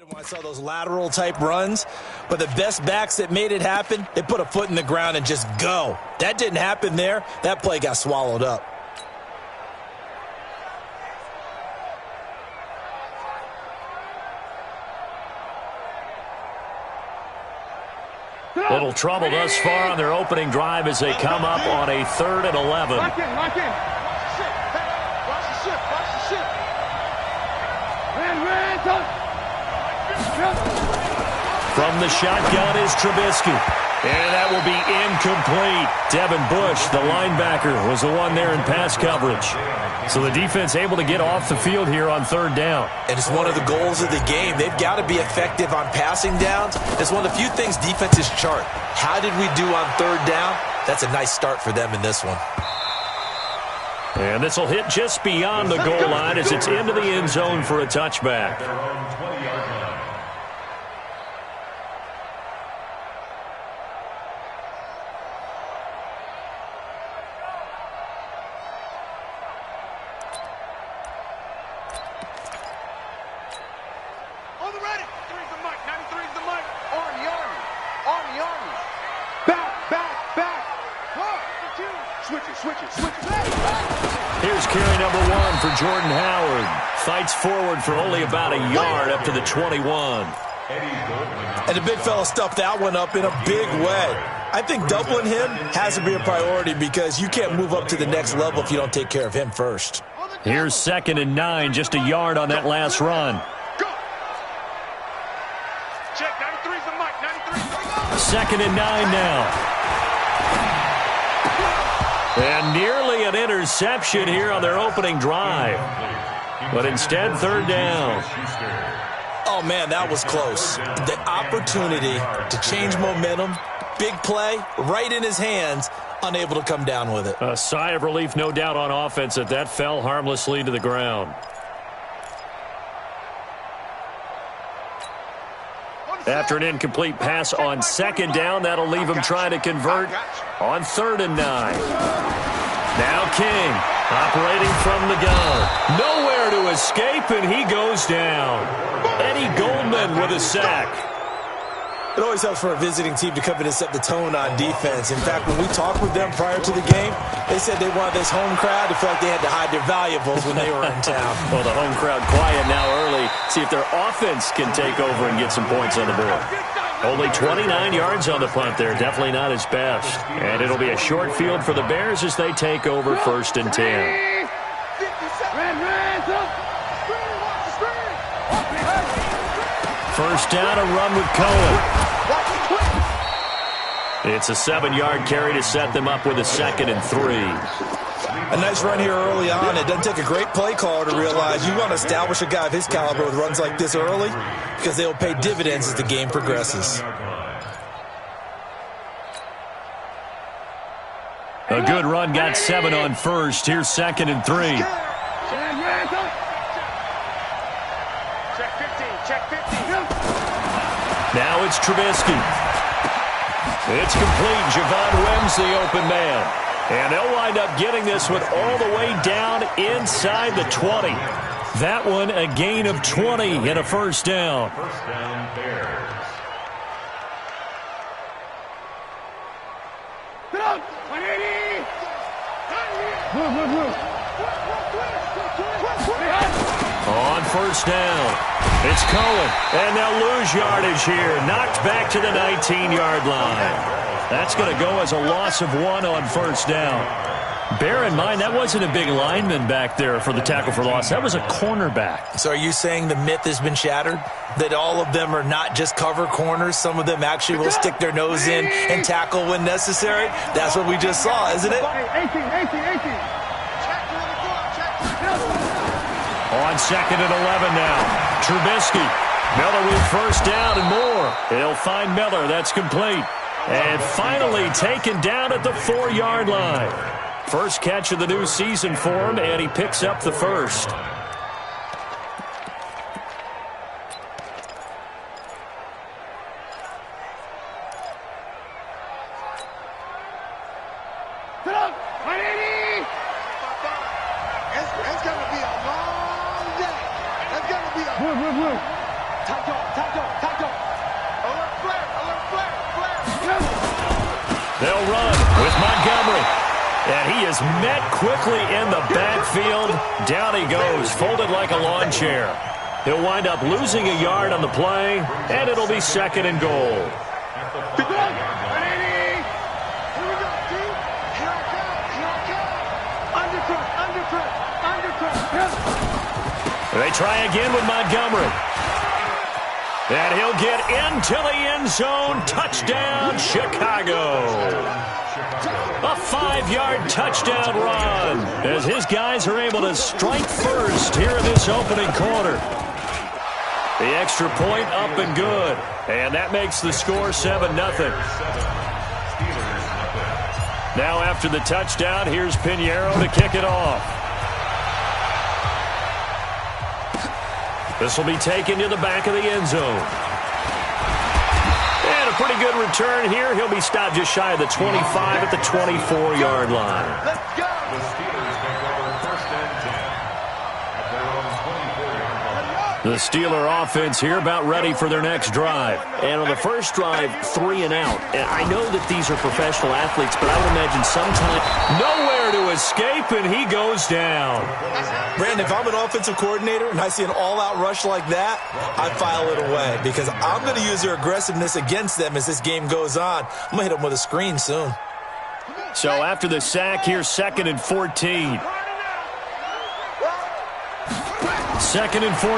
When I saw those lateral type runs, but the best backs that made it happen, they put a foot in the ground and just go. That didn't happen there. That play got swallowed up. Little trouble thus far on their opening drive as they come up on a 3rd and 11. Lock in, lock in. Watch the ship, watch the ship. Ran, From the shotgun is Trubisky. And that will be incomplete. Devin Bush, the linebacker, was the one there in pass coverage. So the defense able to get off the field here on 3rd down. And it's one of the goals of the game. They've got to be effective on passing downs. It's one of the few things defenses chart. How did we do on 3rd down? That's a nice start for them in this one. And this will hit just beyond the goal line as it's into the end zone for a touchback. Here's carry number 1 for Jordan Howard. Fights forward for only about a yard up to the 21. And the big fella stuffed that one up in a big way. I think doubling him has to be a priority because you can't move up to the next level if you don't take care of him first. Here's 2nd and 9, just a yard on that last run. Check, 93's the mic, 93. 2nd and 9 now. And nearly an interception here on their opening drive. But instead, 3rd down. Oh, man, that was close. The opportunity to change momentum, big play, right in his hands, unable to come down with it. A sigh of relief, no doubt, on offense that fell harmlessly to the ground. After an incomplete pass on 2nd down, that'll leave him trying to convert on 3rd and 9. Now King, operating from the gun. Nowhere to escape, and he goes down. Eddie Goldman with a sack. It always helps for a visiting team to come in and set the tone on defense. In fact, when we talked with them prior to the game, they said they wanted this home crowd to feel like they had to hide their valuables when they were in town. Well, the home crowd quiet now early. See if their offense can take over and get some points on the board. Only 29 yards on the punt there. Definitely not his best. And it'll be a short field for the Bears as they take over 1st and 10. First down, a run with Cohen. It's a 7-yard carry to set them up with a 2nd and 3. A nice run here early on. It doesn't take a great play caller to realize you want to establish a guy of his caliber with runs like this early because they'll pay dividends as the game progresses. A good run, got 7 on 1st. Here's 2nd and 3. Now it's Trubisky. It's complete. Javon Wims, the open man. And they'll wind up getting this one all the way down inside the 20. That one a gain of 20 and a 1st down. First down, Bears. On 1st down, it's Cohen, and they'll lose yardage here. Knocked back to the 19-yard line. That's going to go as a loss of 1 on 1st down. Bear in mind, that wasn't a big lineman back there for the tackle for loss. That was a cornerback. So are you saying the myth has been shattered? That all of them are not just cover corners? Some of them actually will stick their nose in and tackle when necessary? That's what we just saw, isn't it? On 2nd and 11 now. Trubisky. Miller with 1st down and more. He'll find Miller. That's complete. And finally taken down at the 4-yard line. First catch of the new season for him, and he picks up the 1st. Alert flare, alert flare, flare. They'll run with Montgomery. And he is met quickly in the backfield. Down he goes, folded like a lawn chair. He'll wind up losing a yard on the play, and it'll be 2nd and goal. They try again with Montgomery. And he'll get into the end zone. Touchdown, Chicago. A 5-yard touchdown run as his guys are able to strike first here in this opening quarter. The extra point up and good. And that makes the score 7-0. Now after the touchdown, here's Pinheiro to kick it off. This will be taken to the back of the end zone. And a pretty good return here. He'll be stopped just shy of the 25 at the 24-yard line. Let's go. The Steeler offense here about ready for their next drive. And on the first drive, 3 and out. And I know that these are professional athletes, but I would imagine sometime Nowhere to escape, and he goes down. Brandon, if I'm an offensive coordinator and I see an all-out rush like that, I file it away because I'm going to use their aggressiveness against them as this game goes on. I'm going to hit them with a screen soon. So after the sack, here's 2nd and 14. 2nd and 14.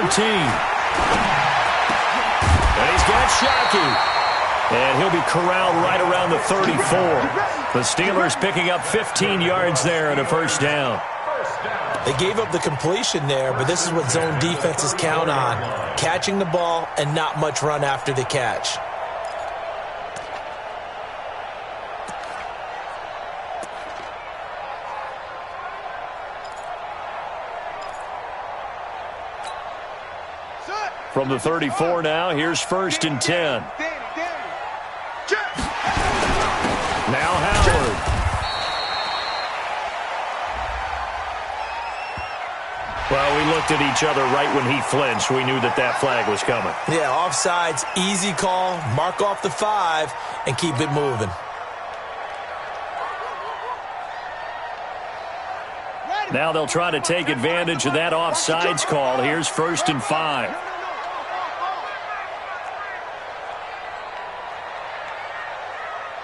And he's got Shockey. And he'll be corralled right around the 34. The Steelers picking up 15 yards there and a first down. They gave up the completion there, but this is what zone defenses count on. Catching the ball and not much run after the catch. From the 34 now, here's 1st and 10. Now Howard. Well, we looked at each other right when he flinched. We knew that that flag was coming. Yeah, offsides, easy call, mark off the 5, and keep it moving. Now they'll try to take advantage of that offsides call. Here's 1st and 5.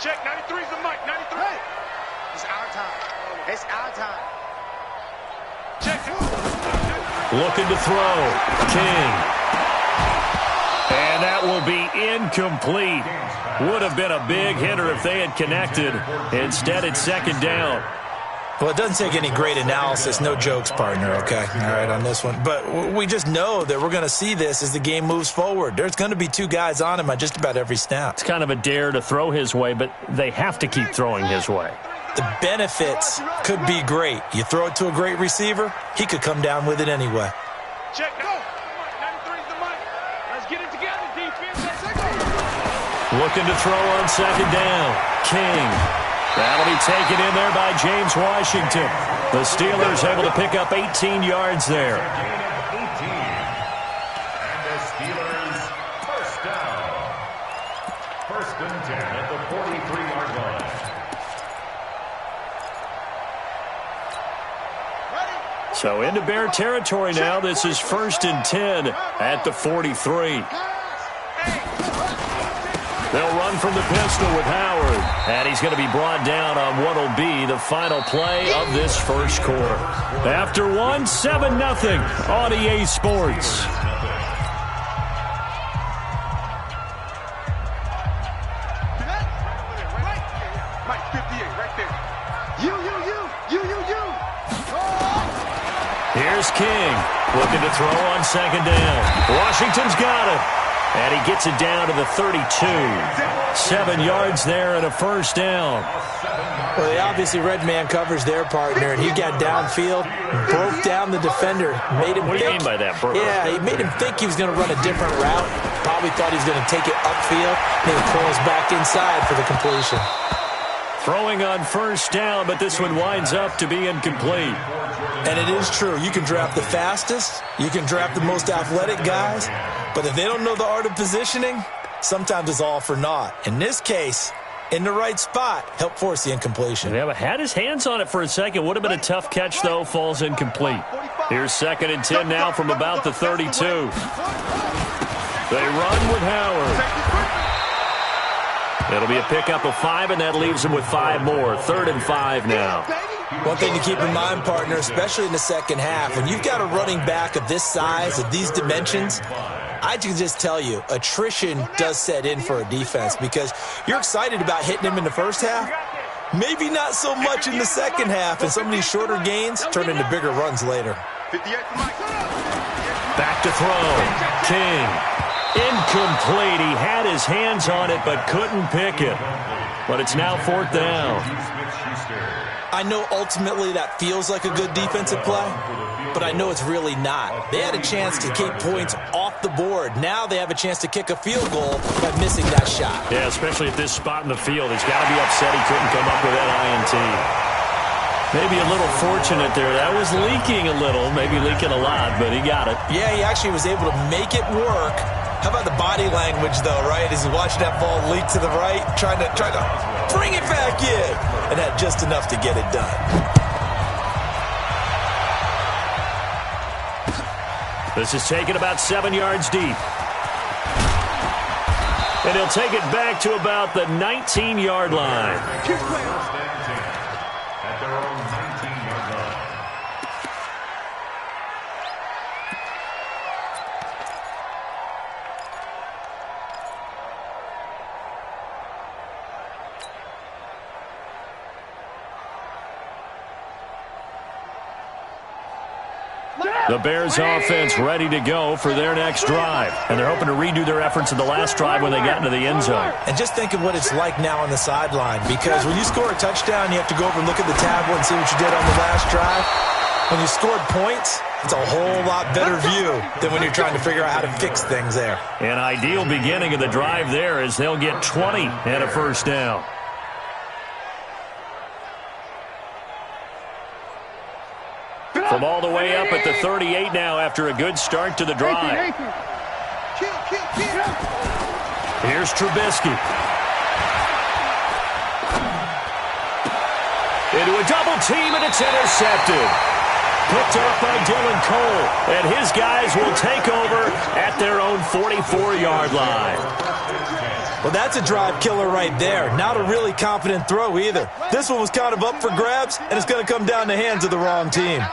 Check, 93's the mic, 93. It's our time. It's our time. Check. Looking to throw. King. And that will be incomplete. Would have been a big hitter if they had connected. Instead, it's 2nd down. Well, it doesn't take any great analysis. No jokes, partner, okay? All right, on this one. But we just know that we're going to see this as the game moves forward. There's going to be 2 guys on him on just about every snap. It's kind of a dare to throw his way, but they have to keep throwing his way. The benefits could be great. You throw it to a great receiver, he could come down with it anyway. Check, go. 93's the mic. Let's get it together, defense. Let's go. Looking to throw on 2nd down. King. That'll be taken in there by James Washington. The Steelers able to pick up 18 yards there. And the Steelers first down. 1st and 10 at the 43-yard line. So into Bear territory now. This is 1st and 10 at the 43. They'll run from the pistol with Howard. And he's going to be brought down on what will be the final play of this first quarter. After 1, 7-0 on EA Sports. Mike 58 right there. You. Here's King. Looking to throw on 2nd down. Washington's got it. And he gets it down to the 32. 7 yards there and a first down. Well, they obviously read man coverage their partner, and he got downfield, broke down the defender, made him What do you think. mean by that, Burrow? Yeah, he made him think he was going to run a different route. Probably thought he was going to take it upfield, then he pulls back inside for the completion. Throwing on 1st down, but this one winds up to be incomplete. And it is true. You can draft the fastest. You can draft the most athletic guys. But if they don't know the art of positioning, sometimes it's all for naught. In this case, in the right spot, help force the incompletion. Yeah, but had his hands on it for a second. Would have been a tough catch, though. Falls incomplete. Here's 2nd and 10 now from about the 32. They run with Howard. It'll be a pickup of 5, and that leaves them with 5 more. 3rd and 5 now. One thing to keep in mind, partner, especially in the second half, when you've got a running back of this size, of these dimensions, I can just tell you, attrition does set in for a defense because you're excited about hitting him in the first half. Maybe not so much in the second half, and some of these shorter gains turn into bigger runs later. Back to throw. King. Incomplete. He had his hands on it but couldn't pick it. But it's now 4th down. I know ultimately that feels like a good defensive play, but I know it's really not. They had a chance to keep points off the board. Now they have a chance to kick a field goal by missing that shot. Yeah, especially at this spot in the field. He's got to be upset he couldn't come up with that INT. Maybe a little fortunate there. That was leaking a little, maybe leaking a lot, but he got it. Yeah, he actually was able to make it work. How about the body language, though, right? As he watched that ball leak to the right, trying to bring it back in, and had just enough to get it done. This is taken about 7 yards deep. And he'll take it back to about the 19-yard line. At their own 19-yard line. The Bears offense ready to go for their next drive. And they're hoping to redo their efforts in the last drive when they got into the end zone. And just think of what it's like now on the sideline, because when you score a touchdown, you have to go over and look at the tablet and see what you did on the last drive. When you scored points, it's a whole lot better view than when you're trying to figure out how to fix things there. An ideal beginning of the drive there as they'll get 20 and a first down. From all the way up at the 38 now after a good start to the drive. Here's Trubisky. Into a double team, and it's intercepted. Picked up by Dylan Cole, and his guys will take over at their own 44-yard line. Well, that's a drive killer right there. Not a really confident throw either. This one was kind of up for grabs, and it's going to come down the hands of the wrong team.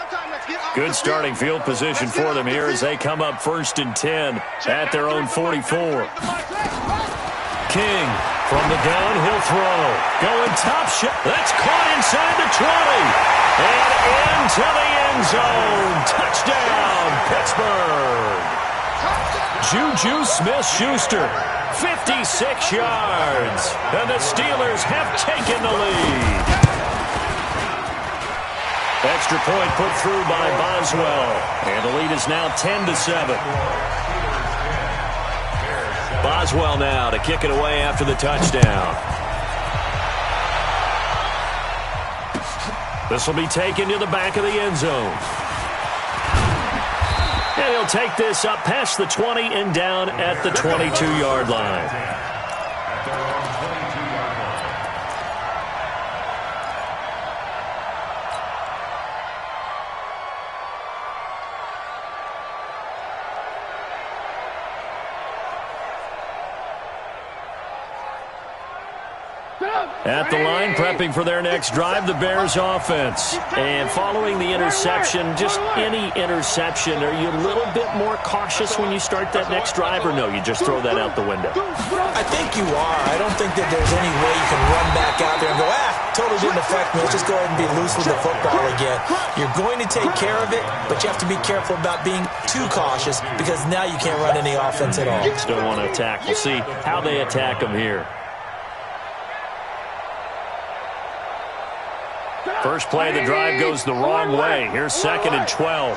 Good starting field position for them here as they come up 1st and 10 at their own 44. King from the gun, he'll throw. Going top shot. That's caught inside the 20. And into the end zone. Touchdown, Pittsburgh. Juju Smith-Schuster, 56 yards. And the Steelers have taken the lead. Extra point put through by Boswell. And the lead is now 10-7. Boswell now to kick it away after the touchdown. This will be taken to the back of the end zone. And he'll take this up past the 20 and down at the 22-yard line. At the line, prepping for their next drive, the Bears offense. And following the interception, just any interception, are you a little bit more cautious when you start that next drive, or no, you just throw that out the window? I think you are. I don't think that there's any way you can run back out there and go, totally didn't affect me. Let's just go ahead and be loose with the football again. You're going to take care of it, but you have to be careful about being too cautious because now you can't run any offense at all. Still want to attack. We'll see how they attack them here. First play of the drive goes the wrong way. Here's 2nd and 12.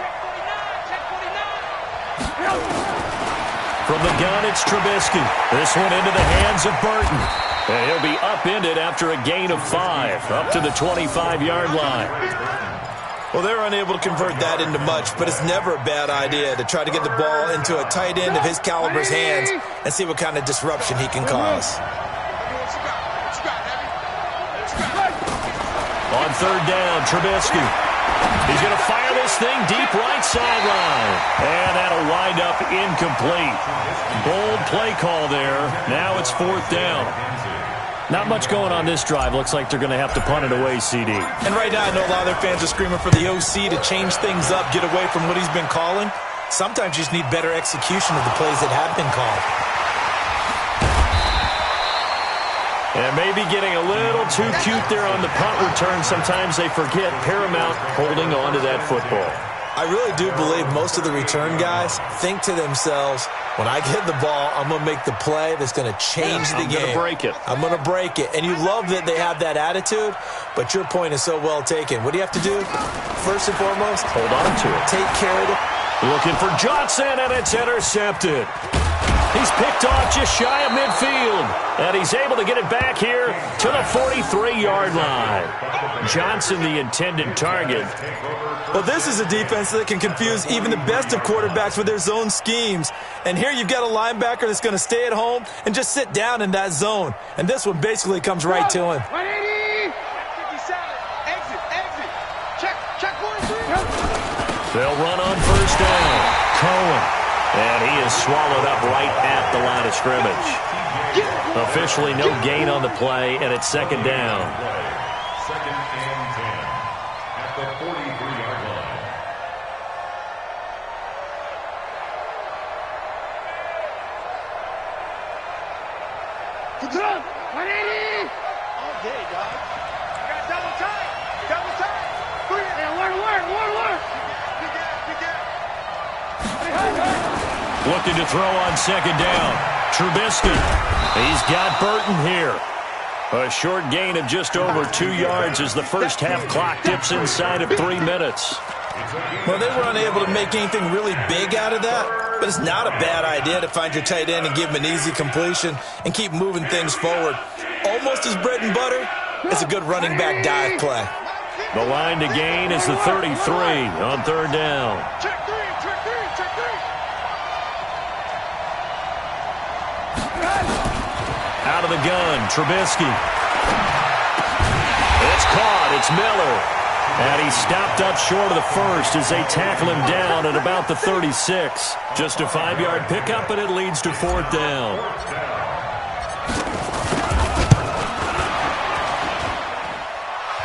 From the gun, it's Trubisky. This one into the hands of Burton. And he'll be upended after a gain of 5, up to the 25-yard line. Well, they were unable to convert that into much, but it's never a bad idea to try to get the ball into a tight end of his caliber's hands and see what kind of disruption he can cause. On third down, Trubisky. He's going to fire this thing deep right sideline. And that'll wind up incomplete. Bold play call there. Now it's fourth down. Not much going on this drive. Looks like they're going to have to punt it away, CD. And right now, I know a lot of their fans are screaming for the OC to change things up, get away from what he's been calling. Sometimes you just need better execution of the plays that have been called. And maybe getting a little too cute there on the punt return. Sometimes they forget paramount holding on to that football. I really do believe most of the return guys think to themselves, when I get the ball, I'm going to make the play that's going to change the game. I'm going to break it. I'm going to break it. And you love that they have that attitude, but your point is so well taken. What do you have to do? First and foremost, hold on to it. Take care of it. Looking for Johnson, and it's intercepted. He's picked off just shy of midfield, and he's able to get it back here to the 43-yard line. Johnson, the intended target. Well, this is a defense that can confuse even the best of quarterbacks with their zone schemes. And here you've got a linebacker that's going to stay at home and just sit down in that zone. And this one basically comes right to him. 180! 57. Exit. Check 1-3. They'll run on first down. Cohen. And he is swallowed up right at the line of scrimmage. Officially no gain on the play, and it's second down. Second and 10 at the 43-yard line. Good run! 180! All day, dog. You got double time! Word! Big gap! Looking to throw on second down. Trubisky. He's got Burton here. A short gain of just over 2 yards as the first half clock dips inside of 3 minutes. Well, they were unable to make anything really big out of that, but it's not a bad idea to find your tight end and give him an easy completion and keep moving things forward. Almost as bread and butter as a good running back dive play. The line to gain is the 33 on third down. Check three! Out of the gun, Trubisky. It's caught. It's Miller. And he stopped up short of the first as they tackle him down at about the 36. Just a 5-yard pickup, and it leads to fourth down.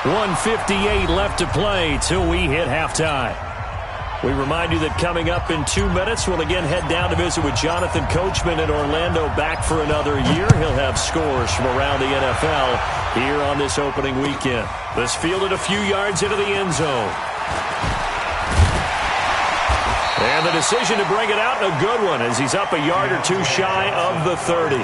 .158 left to play till we hit halftime. We remind you that coming up in 2 minutes, we'll again head down to visit with Jonathan Coachman in Orlando, back for another year. He'll have scores from around the NFL here on this opening weekend. This fielded a few yards into the end zone. And the decision to bring it out, a good one, as he's up a yard or two shy of the 30.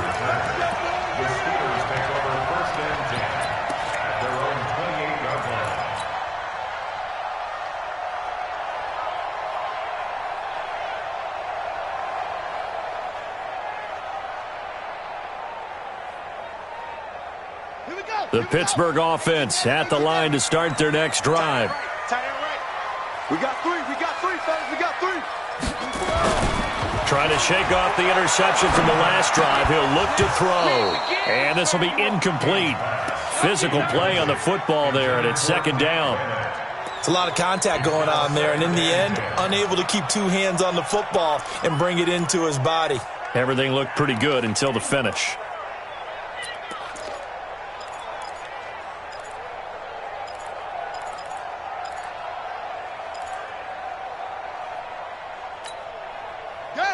The Pittsburgh offense at the line to start their next drive. Tight end right. We got three, fellas. We got three. Trying to shake off the interception from the last drive. He'll look to throw. And this will be incomplete. Physical play on the football there, and it's second down. It's a lot of contact going on there, and in the end, unable to keep two hands on the football and bring it into his body. Everything looked pretty good until the finish.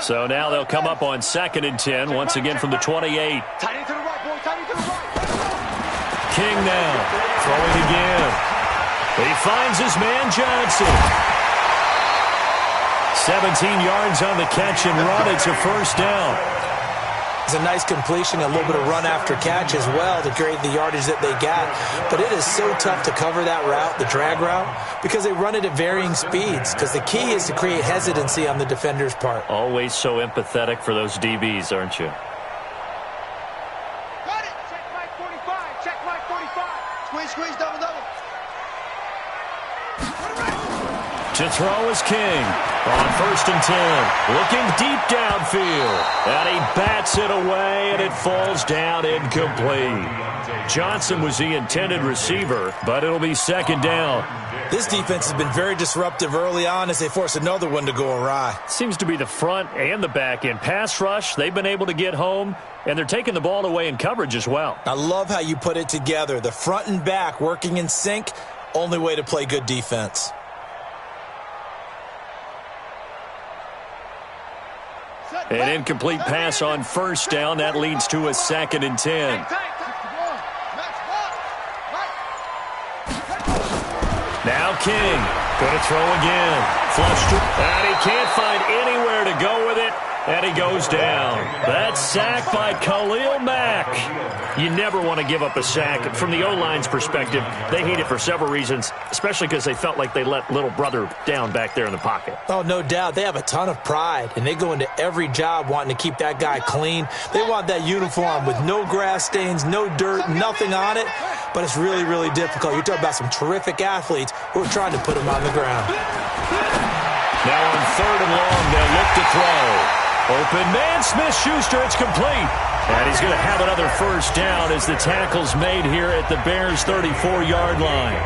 So now they'll come up on 2nd and 10, once again from the 28. Tight end to the right, boy. Tight end to the right. King now, throwing again. He finds his man Johnson. 17 yards on the catch and run. It's a first down. It's a nice completion, a little bit of run after catch as well to create the yardage that they got. But it is so tough to cover that route, the drag route, because they run it at varying speeds. Because the key is to create hesitancy on the defender's part. Always so empathetic for those DBs, aren't you? Got it. Check Mike 45. Check Mike 45. Squeeze, double. To throw is King. On 1st and 10. Looking deep downfield. And he bats it away, and it falls down incomplete. Johnson was the intended receiver, but it'll be 2nd down. This defense has been very disruptive early on as they force another one to go awry. Seems to be the front and the back end. Pass rush, they've been able to get home, and they're taking the ball away in coverage as well. I love how you put it together. The front and back working in sync, only way to play good defense. An incomplete pass on 1st down. That leads to a 2nd and 10. Now King. Going to throw again. Flushed. And he can't find anywhere to go with it. And he goes down. That's sacked by Khalil Mack. You never want to give up a sack. From the O-line's perspective, they hate it for several reasons, especially because they felt like they let little brother down back there in the pocket. Oh, no doubt. They have a ton of pride, and they go into every job wanting to keep that guy clean. They want that uniform with no grass stains, no dirt, nothing on it. But it's really, really difficult. You're talking about some terrific athletes who are trying to put him on the ground. Now on 3rd and long, they'll look to throw. Open man, Smith-Schuster, it's complete. And he's going to have another 1st down as the tackle's made here at the Bears' 34-yard line.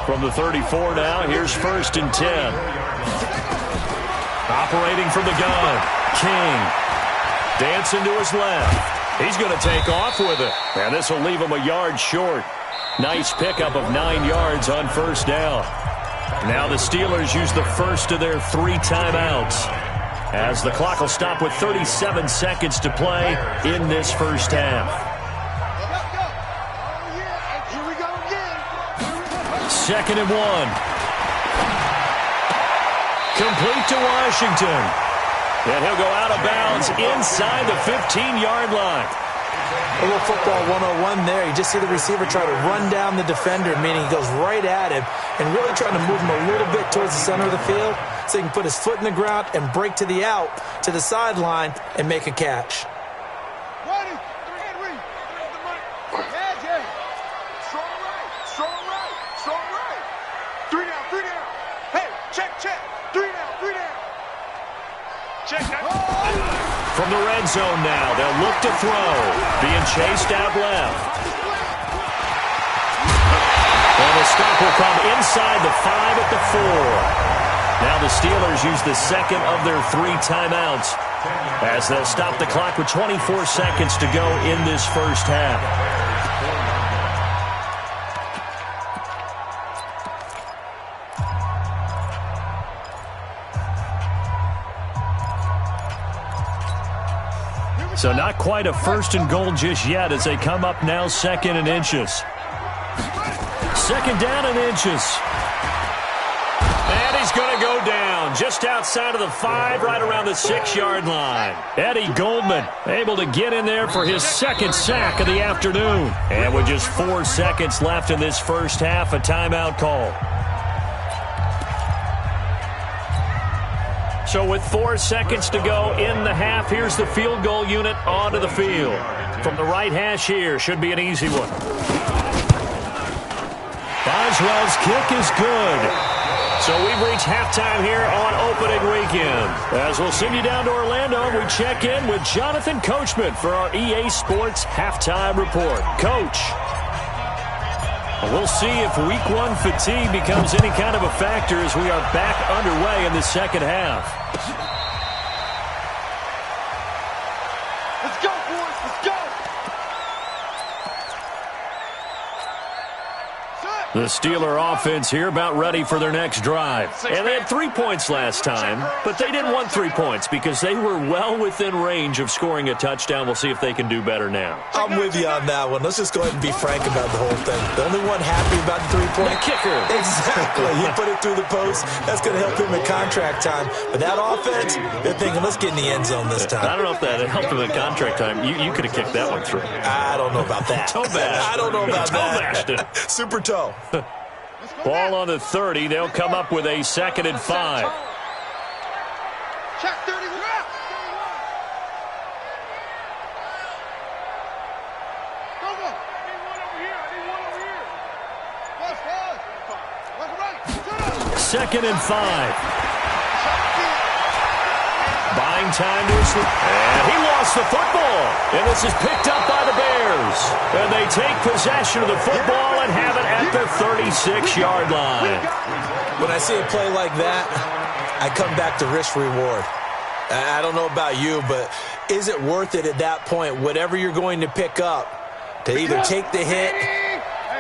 From the 34 now, here's 1st and 10. Operating from the gun, King. Dancing to his left. He's going to take off with it. And this will leave him a yard short. Nice pickup of 9 yards on 1st down. Now the Steelers use the first of their 3 timeouts, as the clock will stop with 37 seconds to play in this 1st half. 2nd and 1. Complete to Washington. And he'll go out of bounds inside the 15-yard line. A little football 101 there. You just see the receiver try to run down the defender, meaning he goes right at him and really trying to move him a little bit towards the center of the field so he can put his foot in the ground and break to the out, to the sideline, and make a catch. From the red zone now, they'll look to throw. Being chased out left. And the stop will come inside the 5 at the 4. Now the Steelers use the 2nd of their 3 timeouts as they'll stop the clock with 24 seconds to go in this 1st half. So not quite a 1st and goal just yet as they come up now 2nd and inches. 2nd down and inches. And he's going to go down just outside of the 5, right around the 6-yard line. Eddie Goldman able to get in there for his 2nd sack of the afternoon. And with just 4 seconds left in this 1st half, a timeout call. So with 4 seconds to go in the half, here's the field goal unit onto the field. From the right hash here, should be an easy one. Boswell's kick is good. So we've reached halftime here on opening weekend. As we'll send you down to Orlando, we check in with Jonathan Coachman for our EA Sports Halftime Report. Coach, we'll see if Week 1 fatigue becomes any kind of a factor as we are back underway in the 2nd half. Let's go, boys. Let's go. The Steeler offense here about ready for their next drive. And they had 3 points last time, but they didn't want 3 points because they were well within range of scoring a touchdown. We'll see if they can do better now. I'm with you on that one. Let's just go ahead and be frank about the whole thing. The only one happy about the 3-point kicker. Exactly. He put it through the post. That's going to help him in contract time. But that offense, they're thinking, let's get in the end zone this time. I don't know if that helped him in contract time. You could have kicked that one through. I don't know about that. Toe bash. I don't know about that. Super toe. Ball on the 30. They'll come up with a 2nd and 5. Check 31. Go. I need one over here. 2nd and 5. Buying time to and he lost the football. And this is picked up by the Bears. And they take possession of the football and have it at the 36-yard line. When I see a play like that, I come back to risk-reward. I don't know about you, but is it worth it at that point, whatever you're going to pick up, to either take the hit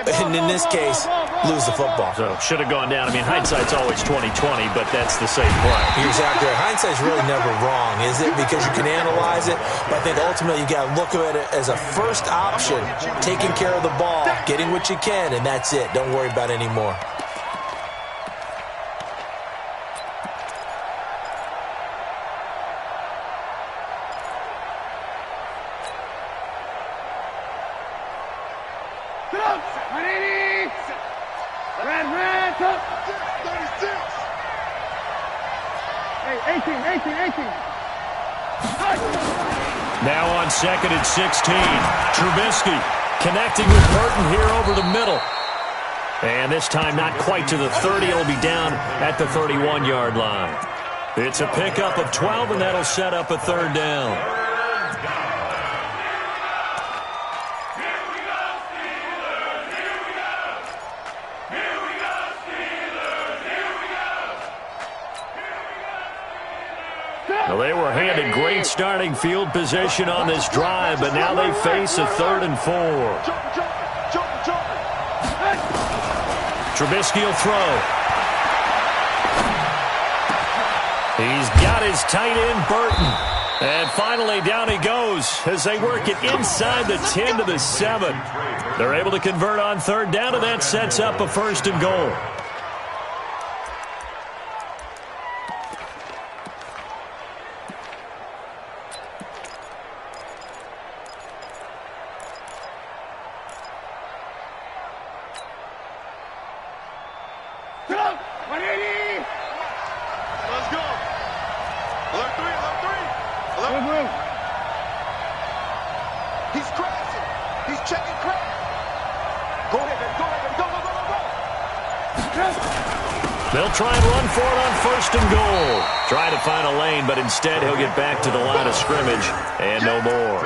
and, in this case, lose the football? So, should have gone down. I mean, hindsight's always 20/20, but that's the same play. You're exactly right. Hindsight's really never wrong, is it? Because you can analyze it, but I think ultimately you got to look at it as a first option, taking care of the ball, getting what you can, and that's it. Don't worry about it anymore. Now on 2nd and 16. Trubisky connecting with Burton here over the middle. And this time not quite to the 30. It'll be down at the 31-yard line. It's a pickup of 12, and that'll set up a 3rd down. Well, they were handed great starting field position on this drive, but now they face a 3rd and 4. Trubisky will throw. He's got his tight end, Burton. And finally, down he goes as they work it inside the 10 to the 7. They're able to convert on 3rd down, and that sets up a 1st and goal. They'll try and run for it on 1st and goal. Try to find a lane, but instead he'll get back to the line of scrimmage and no more.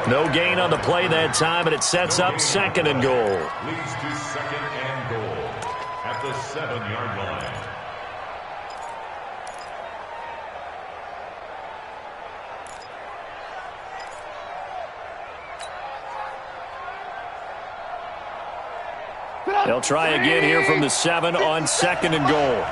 No gain on the play that time, and it sets up 2nd and goal. Leads to 2nd and goal at the 7-yard line. They'll try again here from the 7 on 2nd and goal.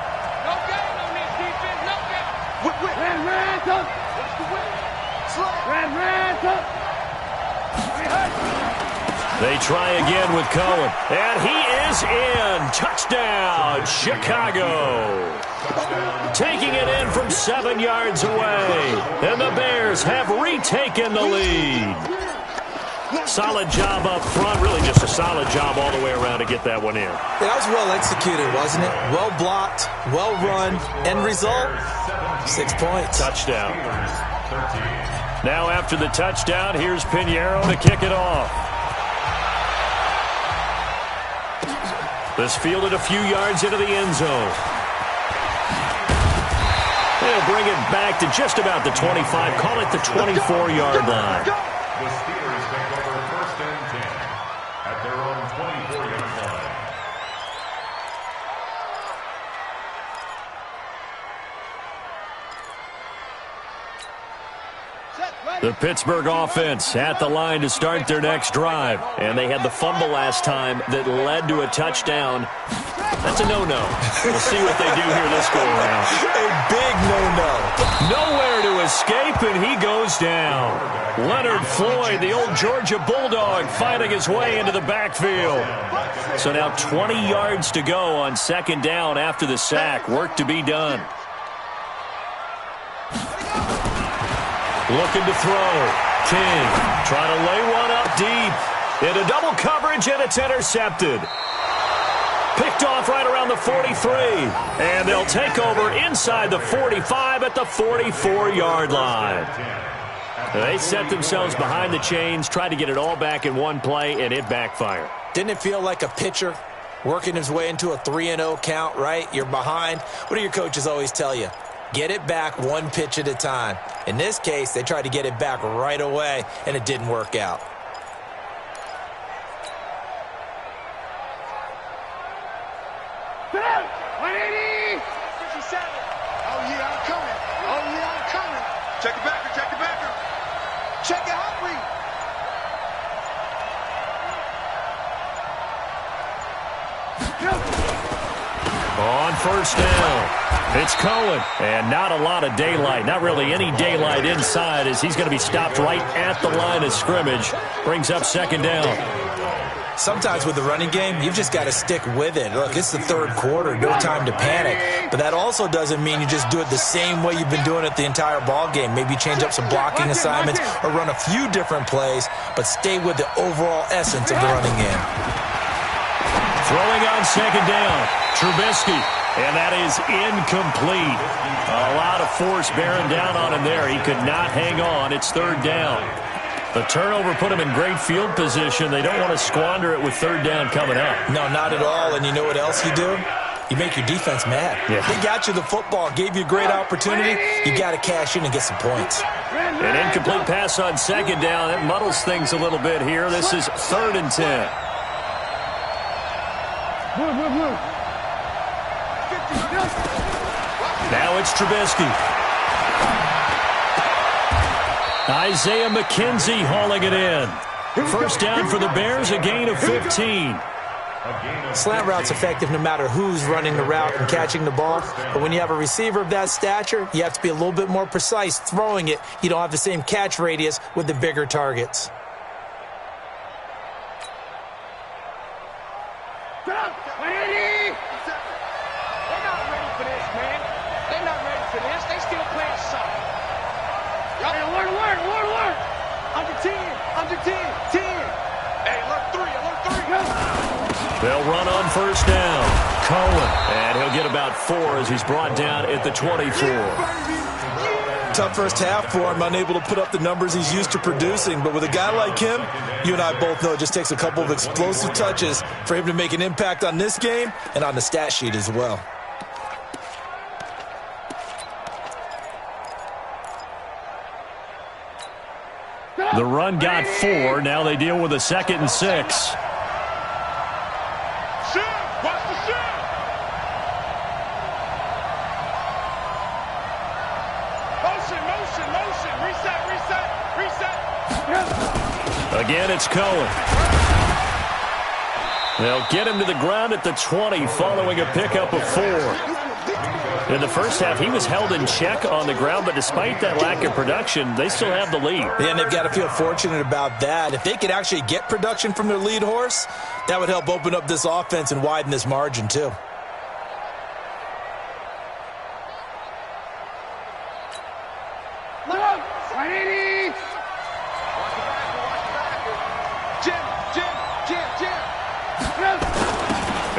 They try again with Cohen. And he is in. Touchdown, Chicago. Taking it in from 7 yards away. And the Bears have retaken the lead. Solid job up front. Really just a solid job all the way around to get that one in. That was well executed, wasn't it? Well blocked, well run. End result, 6 points. Touchdown. Now after the touchdown, here's Pinheiro to kick it off. This fielded a few yards into the end zone. They'll bring it back to just about the 25. Call it the 24-yard line. The Steelers take over 1st and 10 at their own 24-yard line. The Pittsburgh offense at the line to start their next drive. And they had the fumble last time that led to a touchdown. That's a no-no. We'll see what they do here this go-around. A big no-no. Nowhere to escape, and he goes down. Leonard Floyd, the old Georgia Bulldog, fighting his way into the backfield. So now 20 yards to go on 2nd down after the sack. Work to be done. Looking to throw. King trying to lay one up deep. Into double coverage, and it's intercepted. Picked off right around the 43. And they'll take over inside the 45 at the 44-yard line. They set themselves behind the chains, tried to get it all back in one play, and it backfired. Didn't it feel like a pitcher working his way into a 3-0 count, right? You're behind. What do your coaches always tell you? Get it back one pitch at a time. In this case, they tried to get it back right away, and it didn't work out. Check the backer, check the backer. Check it, Humphrey. On first down, it's Cohen. And not a lot of daylight, not really any daylight inside, as he's going to be stopped right at the line of scrimmage. Brings up second down. Sometimes with the running game, you've just got to stick with it. Look, it's the third quarter, no time to panic. But that also doesn't mean you just do it the same way you've been doing it the entire ball game. Maybe change up some blocking assignments or run a few different plays, but stay with the overall essence of the running game. Throwing on second down, Trubisky, and that is incomplete. A lot of force bearing down on him there. He could not hang on. It's third down. The turnover put him in great field position. They don't want to squander it with third down coming up. No, not at all. And you know what else you do? You make your defense mad. Yeah. They got you the football, gave you a great opportunity. You got to cash in and get some points. An incomplete pass on second down. That muddles things a little bit here. This is 3rd and 10. Now it's Trubisky. Isaiah McKenzie hauling it in. First down for the Bears, a gain of 15. Slant route's effective no matter who's running the route and catching the ball. But when you have a receiver of that stature, you have to be a little bit more precise throwing it. You don't have the same catch radius with the bigger targets. They'll run on first down. Cohen, and he'll get about 4 as he's brought down at the 24. Tough first half for him, unable to put up the numbers he's used to producing. But with a guy like him, you and I both know it just takes a couple of explosive touches for him to make an impact on this game and on the stat sheet as well. The run got 4. Now they deal with a 2nd and 6. Again, it's Cohen. They'll get him to the ground at the 20 following a pickup of 4. In the first half, he was held in check on the ground, but despite that lack of production, they still have the lead. Yeah, and they've got to feel fortunate about that. If they could actually get production from their lead horse, that would help open up this offense and widen this margin too.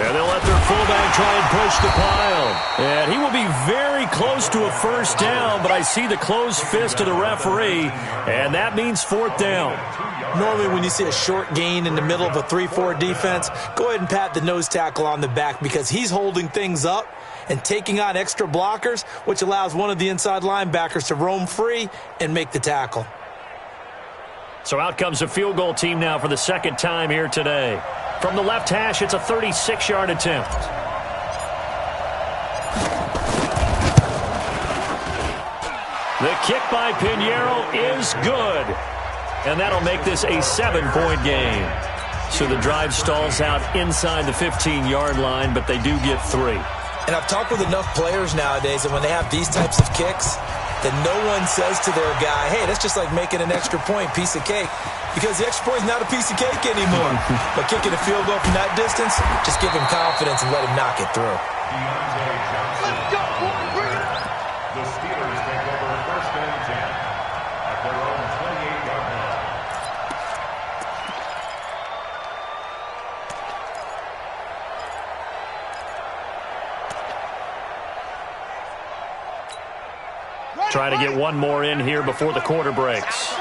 And they'll let their fullback try and push the pile. And he will be very close to a first down, but I see the closed fist of the referee, and that means 4th down. Normally when you see a short gain in the middle of a 3-4 defense, go ahead and pat the nose tackle on the back because he's holding things up and taking on extra blockers, which allows one of the inside linebackers to roam free and make the tackle. So out comes a field goal team now for the 2nd time here today. From the left hash, it's a 36-yard attempt. The kick by Pinheiro is good. And that'll make this a 7-point game. So the drive stalls out inside the 15-yard line, but they do get 3. And I've talked with enough players nowadays that when they have these types of kicks, that no one says to their guy, hey, that's just like making an extra point, piece of cake. Because the extra point is not a piece of cake anymore. But kicking a field goal from that distance, just give him confidence and let him knock it through. Let's go, boy, bring it. The Steelers take over 1st and 10 at their own 28-yard line. Trying to get one more in here before the quarter breaks.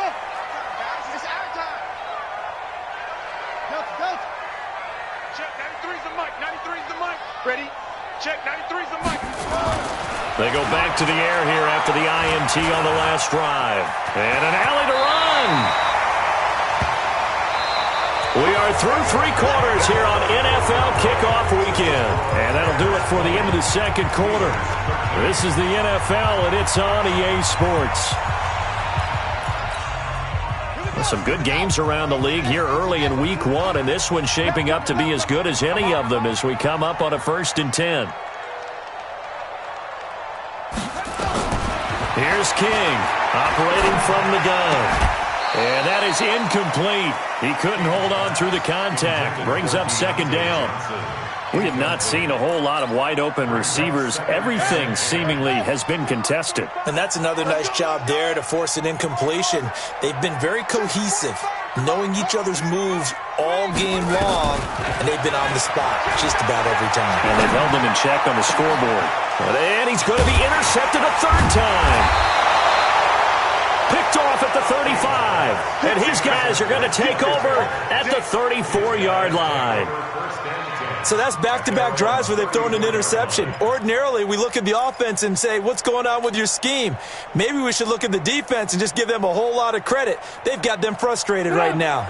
Check, 93's the mic, 93. They go back to the air here after the INT on the last drive. And an alley to run. We are through 3 quarters here on NFL Kickoff Weekend. And that'll do it for the end of the second quarter. This is the NFL, and it's on EA Sports. Some good games around the league here early in Week 1, and this one's shaping up to be as good as any of them as we come up on a 1st and 10. Here's King, operating from the gun. And that is incomplete. He couldn't hold on through the contact. Brings up 2nd down. We have not seen a whole lot of wide-open receivers. Everything seemingly has been contested. And that's another nice job there to force an incompletion. They've been very cohesive, knowing each other's moves all game long, and they've been on the spot just about every time. And they've held them in check on the scoreboard. And he's going to be intercepted a 3rd time. Picked off at the 35. And his guys are going to take over at the 34-yard line. So that's back-to-back drives where they've thrown an interception. Ordinarily, we look at the offense and say, what's going on with your scheme? Maybe we should look at the defense and just give them a whole lot of credit. They've got them frustrated right now.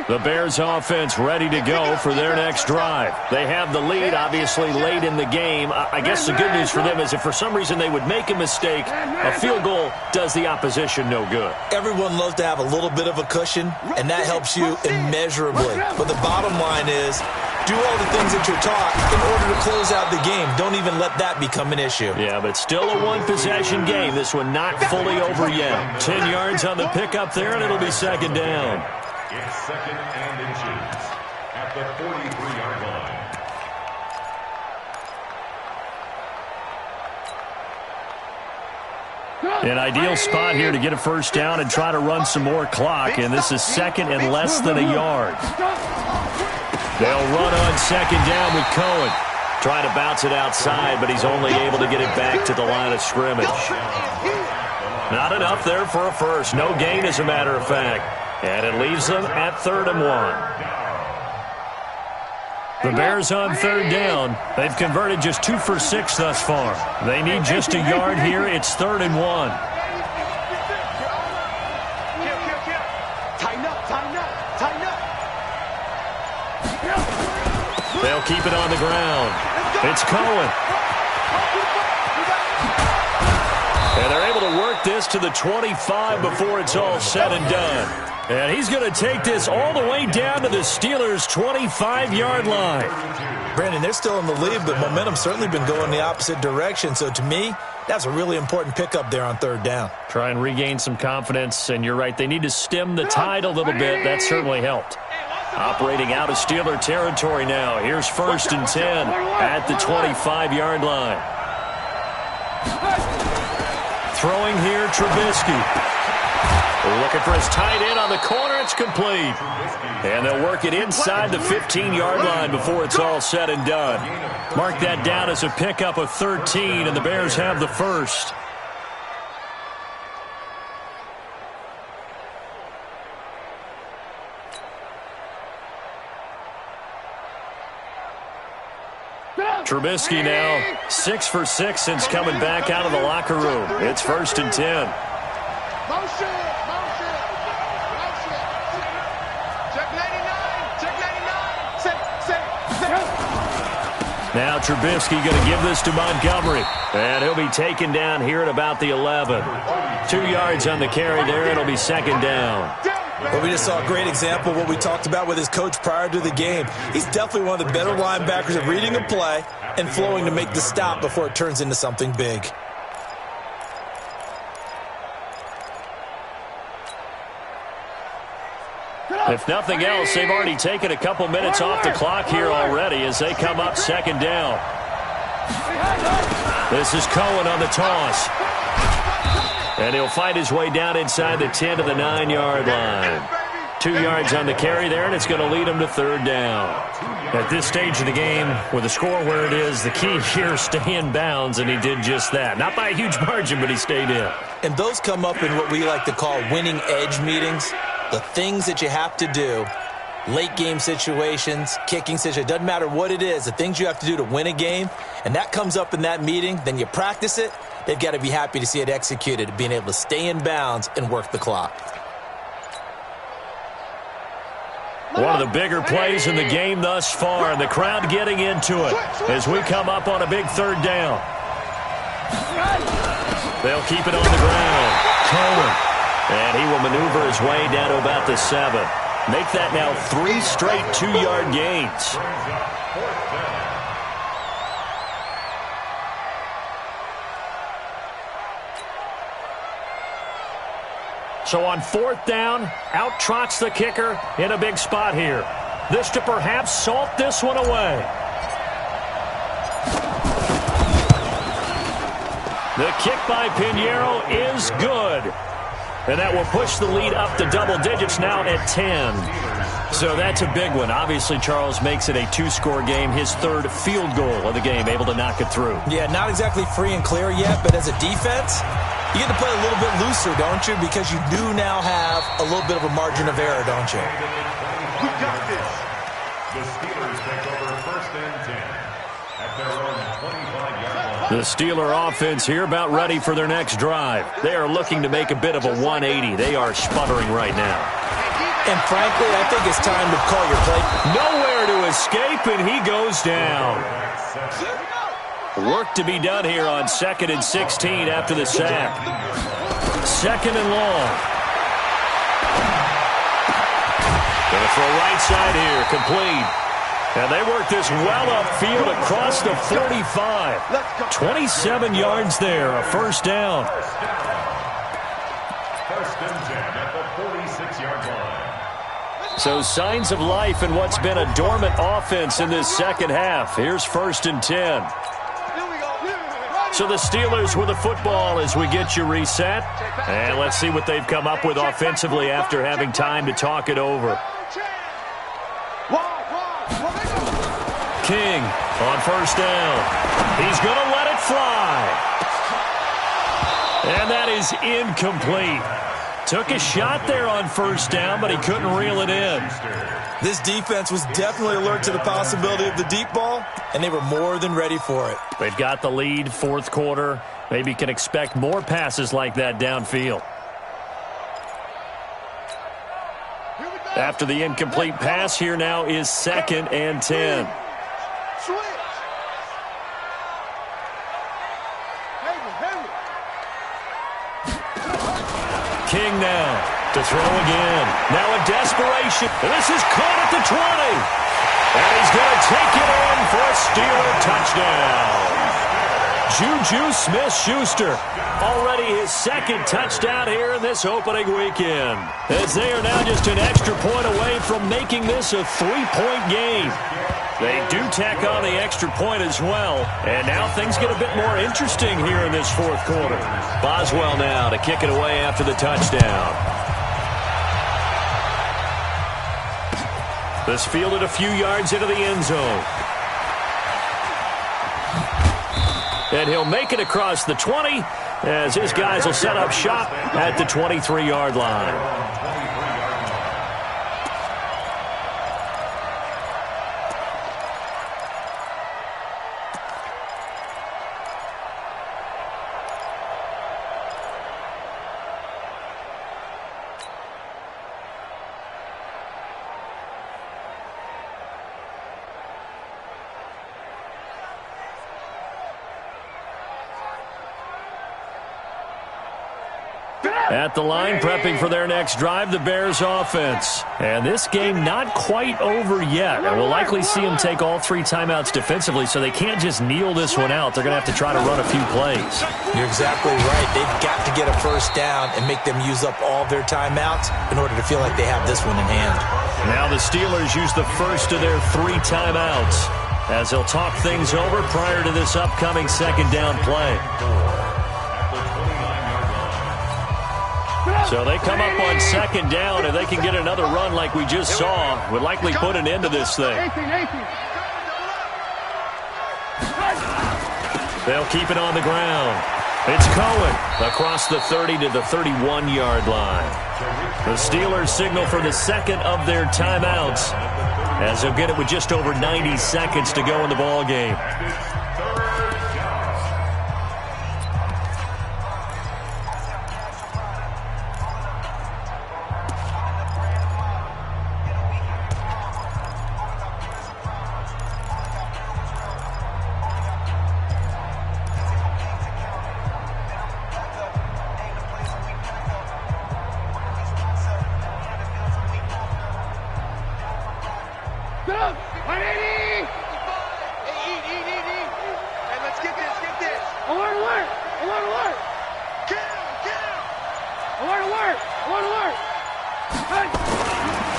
The Bears offense ready to go for their next drive. They have the lead, obviously, late in the game. I guess the good news for them is if for some reason they would make a mistake, a field goal does the opposition no good. Everyone loves to have a little bit of a cushion, and that helps you immeasurably. But the bottom line is, do all the things that you're taught in order to close out the game. Don't even let that become an issue. Yeah, but it's still a one-possession game. This one not fully over yet. 10 yards on the pickup there, and it'll be 2nd down. It's 2nd and inches at the 43-yard line. An ideal spot here to get a 1st down and try to run some more clock, and this is 2nd and less than a yard. They'll run on 2nd down with Cohen. Trying to bounce it outside, but he's only able to get it back to the line of scrimmage. Not enough there for a 1st. No gain, as a matter of fact. And it leaves them at 3rd and 1. The Bears on 3rd down. They've converted just 2 for 6 thus far. They need just a yard here. It's 3rd and 1. They'll keep it on the ground. It's Cohen. And they're able to work this to the 25 before it's all said and done. And he's going to take this all the way down to the Steelers' 25-yard line. Brandon, they're still in the lead, but momentum's certainly been going the opposite direction. So to me, that's a really important pickup there on 3rd down. Try and regain some confidence, and you're right, they need to stem the tide a little bit. That certainly helped. Operating out of Steeler territory now. Here's 1st and 10 at the 25-yard line. Throwing here, Trubisky. Looking for his tight end on the corner. It's complete. And they'll work it inside the 15-yard line before it's all said and done. Mark that down as a pickup of 13, and the Bears have the 1st. Trubisky now 6 for 6 since coming back out of the locker room. It's 1st and 10. Now Trubisky going to give this to Montgomery. And he'll be taken down here at about the 11. 2 yards on the carry there. It'll be 2nd down. Well, we just saw a great example of what we talked about with his coach prior to the game. He's definitely one of the better linebackers at reading a play and flowing to make the stop before it turns into something big. If nothing else, they've already taken a couple minutes off the clock here already as they come up 2nd down. This is Cohen on the toss. And he'll find his way down inside the 10 to the 9-yard line. 2 yards on the carry there, and it's going to lead him to 3rd down. At this stage of the game, with the score where it is, the key here is stay in bounds, and he did just that. Not by a huge margin, but he stayed in. And those come up in what we like to call winning edge meetings. The things that you have to do late game situations, kicking situations, doesn't matter what it is, the things you have to do to win a game, and that comes up in that meeting, then you practice it, they've got to be happy to see it executed, being able to stay in bounds and work the clock. One of the bigger plays in the game thus far, and the crowd getting into it as we come up on a big third down. They'll keep it on the ground. Cohen. And he will maneuver his way down to about the 7. Make that now 3 straight 2-yard gains. So on 4th down, out trots the kicker in a big spot here. This to perhaps salt this one away. The kick by Pinheiro is good. And that will push the lead up to double digits now at 10. So that's a big one. Obviously, Charles makes it a 2-score game. His 3rd field goal of the game, able to knock it through. Yeah, not exactly free and clear yet, but as a defense, you get to play a little bit looser, don't you? Because you do now have a little bit of a margin of error, don't you? We got this. The Steelers take over 1st and 10 at their own 25-yard line. The Steeler offense here about ready for their next drive. They are looking to make a bit of a 180. They are sputtering right now. And frankly, I think it's time to call your play. Nowhere to escape, and he goes down. Work to be done here on 2nd and 16 after the sack. 2nd and long. Gonna throw right side here, complete. And they work this well upfield across the 45. 27 yards there, a 1st down. 1st and 10 at the 46-yard line. So signs of life in what's been a dormant offense in this second half. Here's 1st and 10. So the Steelers with the football as we get you reset. And let's see what they've come up with offensively after having time to talk it over. King on 1st down. He's going to let it fly. And that is incomplete. Took a shot there on 1st down, but he couldn't reel it in. This defense was definitely alert to the possibility of the deep ball, and they were more than ready for it. They've got the lead, 4th quarter. Maybe can expect more passes like that downfield. After the incomplete pass, here now is 2nd and 10. King now to throw again. Now in desperation. This is caught at the 20. And he's going to take it in for a Steeler touchdown. Juju Smith-Schuster, already his 2nd touchdown here in this opening weekend. As they are now just an extra point away from making this a 3-point game. They do tack on the extra point as well. And now things get a bit more interesting here in this 4th quarter. Boswell now to kick it away after the touchdown. This fielded a few yards into the end zone. And he'll make it across the 20 as his guys will set up shop at the 23-yard line. At the line, prepping for their next drive, the Bears offense. And this game not quite over yet. And we'll likely see them take all 3 timeouts defensively, so they can't just kneel this one out. They're going to have to try to run a few plays. You're exactly right. They've got to get a 1st down and make them use up all their timeouts in order to feel like they have this one in hand. Now the Steelers use the first of their 3 timeouts as they'll talk things over prior to this upcoming 2nd down play. So they come up on 2nd down, and they can get another run like we just saw. Would likely put an end to this thing. They'll keep it on the ground. It's Cohen across the 30 to the 31-yard line. The Steelers signal for the second of their timeouts as they'll get it with just over 90 seconds to go in the ball game.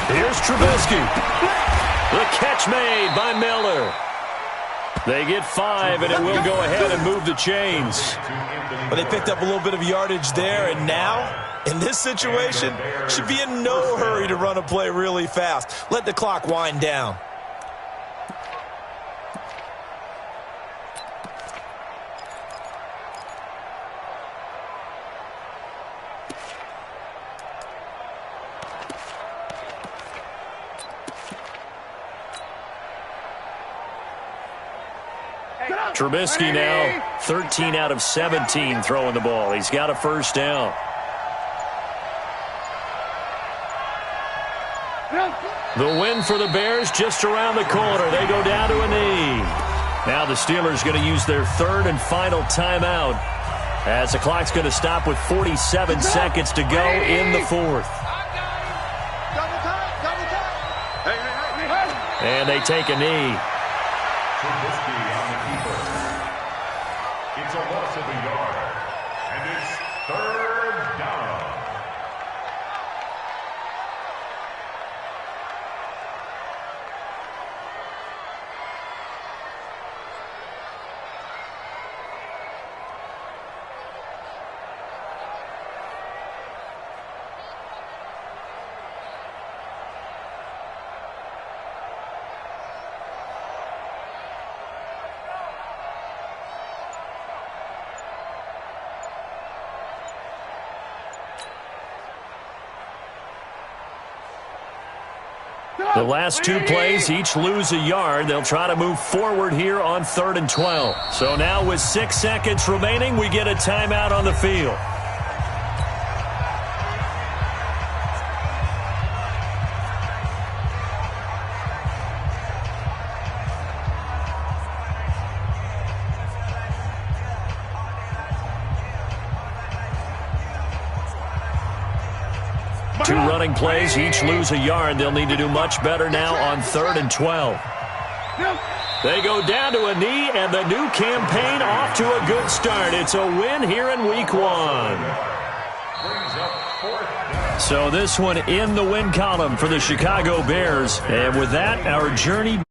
Here's Trubisky. The catch made by Miller. They get 5, and it will go ahead and move the chains. But they picked up a little bit of yardage there, and now, in this situation, should be in no hurry to run a play really fast. Let the clock wind down. Trubisky now 13 out of 17 throwing the ball. He's got a first down. The win for the Bears just around the corner. They go down to a knee. Now the Steelers going to use their third and final timeout as the clock's going to stop with 47 seconds to go in the fourth. And they take a knee. It's a loss of a yard, and it's third down. The last two plays each lose a yard. They'll try to move forward here on 3rd and 12. So now with 6 seconds remaining, we get a timeout on the field. Two running plays, each lose a yard. They'll need to do much better now on 3rd and 12. They go down to a knee, and the new campaign off to a good start. It's a win here in Week 1. So this one in the win column for the Chicago Bears. And with that, our journey